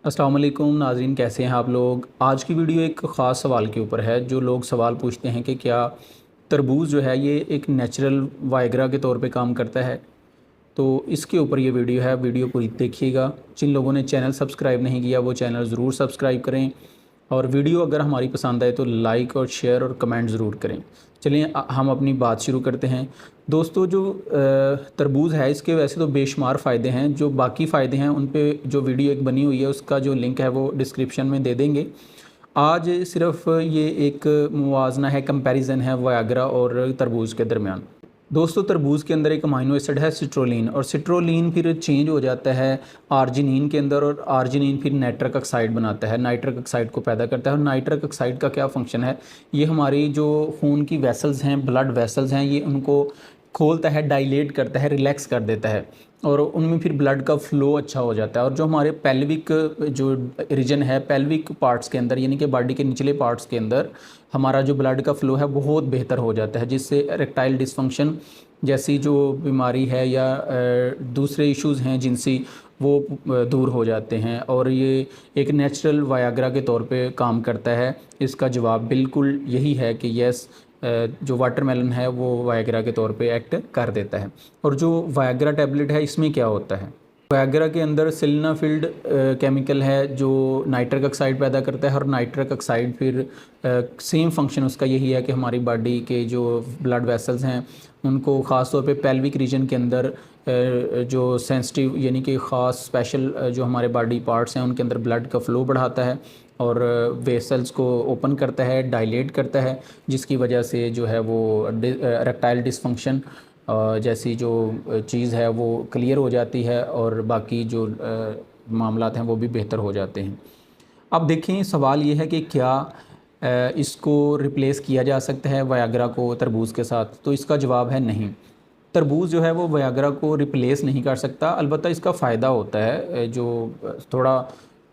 अस्सलाम वालेकुम नाज़रीन, कैसे हैं आप लोग। आज की वीडियो एक ख़ास सवाल के ऊपर है। जो लोग सवाल पूछते हैं कि क्या तरबूज जो है ये एक नेचुरल वाइग्रा के तौर पे काम करता है, तो इसके ऊपर ये वीडियो है। वीडियो पूरी देखिएगा। जिन लोगों ने चैनल सब्सक्राइब नहीं किया वो चैनल ज़रूर सब्सक्राइब करें, और वीडियो अगर हमारी पसंद आए तो लाइक और शेयर और कमेंट ज़रूर करें। चलिए हम अपनी बात शुरू करते हैं। दोस्तों, जो तरबूज़ है इसके वैसे तो बेशुमार फ़ायदे हैं। जो बाकी फ़ायदे हैं उन पे जो वीडियो एक बनी हुई है उसका जो लिंक है वो डिस्क्रिप्शन में दे देंगे। आज सिर्फ ये एक मुवाजना है, कंपैरिजन है वायग्रा और तरबूज़ के दरमियान। दोस्तों, तरबूज़ के अंदर एक अमाइनो एसिड है सिट्रोलिन, और सिट्रोलिन फिर चेंज हो जाता है आर्जिनिन के अंदर, और आर्जिनिन फिर नाइट्रिक ऑक्साइड बनाता है, नाइट्रिक ऑक्साइड को पैदा करता है। और नाइट्रिक ऑक्साइड का क्या फंक्शन है, ये हमारी जो खून की वेसल्स हैं, ब्लड वेसल्स हैं, ये उनको खोलता है, डायलेट करता है, रिलैक्स कर देता है, और उनमें फिर ब्लड का फ़्लो अच्छा हो जाता है। और जो हमारे पेल्विक जो रीजन है, पेल्विक पार्ट्स के अंदर यानी कि बॉडी के निचले पार्ट्स के अंदर हमारा जो ब्लड का फ़्लो है बहुत बेहतर हो जाता है, जिससे इरेक्टाइल डिसफंक्शन जैसी जो बीमारी है या दूसरे इश्यूज़ हैं जिनसी, वो दूर हो जाते हैं। और ये एक नेचुरल वायग्रा के तौर पे काम करता है। इसका जवाब बिल्कुल यही है कि यस, जो वाटरमेलन है वो वायग्रा के तौर पे एक्ट कर देता है। और जो वायग्रा टैबलेट है इसमें क्या होता है, वायग्रा के अंदर सिलिनाफिल्ड केमिकल है जो नाइट्रिक ऑक्साइड पैदा करता है। और नाइट्रिक ऑक्साइड फिर सेम फंक्शन उसका यही है कि हमारी बॉडी के जो ब्लड वेसल्स हैं उनको ख़ास तौर पे पेल्विक रीजन के अंदर जो सेंसिटिव यानी कि ख़ास स्पेशल जो हमारे बॉडी पार्ट्स हैं उनके अंदर ब्लड का फ़्लो बढ़ाता है, और वेसल्स को ओपन करता है, डायलेट करता है, जिसकी वजह से जो है वो इरेक्टाइल डिसफंक्शन जैसी जो चीज़ है वो क्लियर हो जाती है, और बाकी जो मामलात हैं वो भी बेहतर हो जाते हैं। अब देखें, सवाल ये है कि क्या इसको रिप्लेस किया जा सकता है वायग्रा को तरबूज़ के साथ, तो इसका जवाब है नहीं। तरबूज़ जो है वो वायग्रा को रिप्लेस नहीं कर सकता, अलबत्ता इसका फ़ायदा होता है जो थोड़ा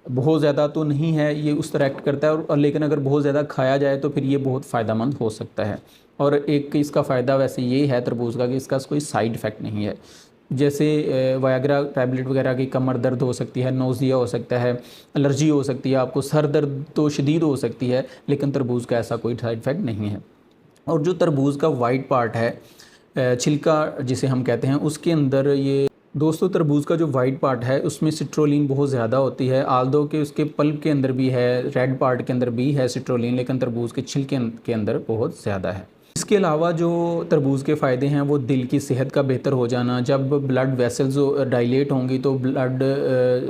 बहुत ज़्यादा तो नहीं है, ये उस तरह एक्ट करता है, और लेकिन अगर बहुत ज़्यादा खाया जाए तो फिर ये बहुत फ़ायदेमंद हो सकता है। और एक इसका फ़ायदा वैसे ये है तरबूज़ का कि इसका कोई साइड इफ़ेक्ट नहीं है। जैसे वायग्रा टैबलेट वगैरह की कमर दर्द हो सकती है, नोज़िया हो सकता है, एलर्जी हो सकती है, आपको सर दर्द तो शदीद हो सकती है, लेकिन तरबूज़ का ऐसा कोई साइड इफ़ेक्ट नहीं है। और जो तरबूज़ का वाइट पार्ट है, छिलका जिसे हम कहते हैं, उसके अंदर ये दोस्तों तरबूज़ का जो वाइट पार्ट है उसमें सिट्रोलिन बहुत ज़्यादा होती है। आल्दो के उसके पल्प के अंदर भी है, रेड पार्ट के अंदर भी है सिट्रोलिन, लेकिन तरबूज़ के छिलके के अंदर बहुत ज़्यादा है। इसके अलावा जो तरबूज़ के फ़ायदे हैं वो दिल की सेहत का बेहतर हो जाना। जब ब्लड वेसल्स डायलेट होंगी तो ब्लड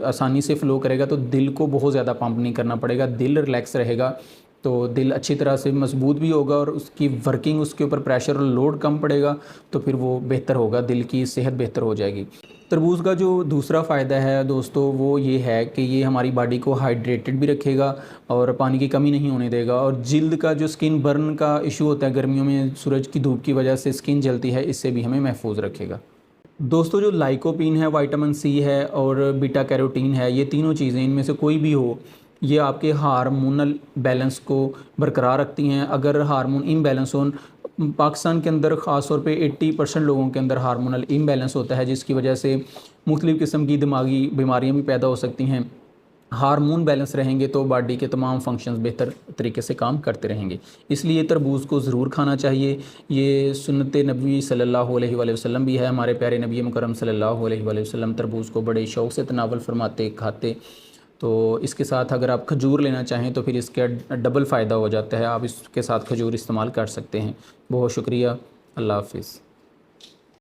आसानी से फ़्लो करेगा, तो दिल को बहुत ज़्यादा पंप नहीं करना पड़ेगा, दिल रिलैक्स रहेगा, तो दिल अच्छी तरह से मजबूत भी होगा, और उसकी वर्किंग, उसके ऊपर प्रेशर और लोड कम पड़ेगा, तो फिर वो बेहतर होगा, दिल की सेहत बेहतर हो जाएगी। तरबूज़ का जो दूसरा फ़ायदा है दोस्तों वो ये है कि ये हमारी बॉडी को हाइड्रेटेड भी रखेगा और पानी की कमी नहीं होने देगा। और जिल्द का जो स्किन बर्न का इशू होता है गर्मियों में, सूरज की धूप की वजह से स्किन जलती है, इससे भी हमें महफूज रखेगा। दोस्तों, जो लाइकोपीन है, विटामिन सी है और बीटा कैरोटीन है, ये तीनों चीज़ें इनमें से कोई भी हो, ये आपके हार्मोनल बैलेंस को बरकरार रखती हैं। अगर हार्मोन इम्बैलेंस हो, पाकिस्तान के अंदर ख़ास तौर पे 80% लोगों के अंदर हार्मोनल इम्बैलेंस होता है, जिसकी वजह से मुख्तलिफ़ किस्म की दिमागी बीमारियां भी पैदा हो सकती हैं। हार्मोन बैलेंस रहेंगे तो बॉडी के तमाम फंक्शंस बेहतर तरीके से काम करते रहेंगे, इसलिए तरबूज़ को ज़रूर खाना चाहिए। ये सुन्नत नबी सल्लल्लाहु अलैहि वसल्लम भी है। हमारे प्यारे नबी मुकर्रम सल्लल्लाहु अलैहि वसल्लम तरबूज़ को बड़े शौक़ से तनावल फरमाते, खाते। तो इसके साथ अगर आप खजूर लेना चाहें तो फिर इसका डबल फ़ायदा हो जाता है, आप इसके साथ खजूर इस्तेमाल कर सकते हैं। बहुत शुक्रिया, अल्लाह हाफ़िज़।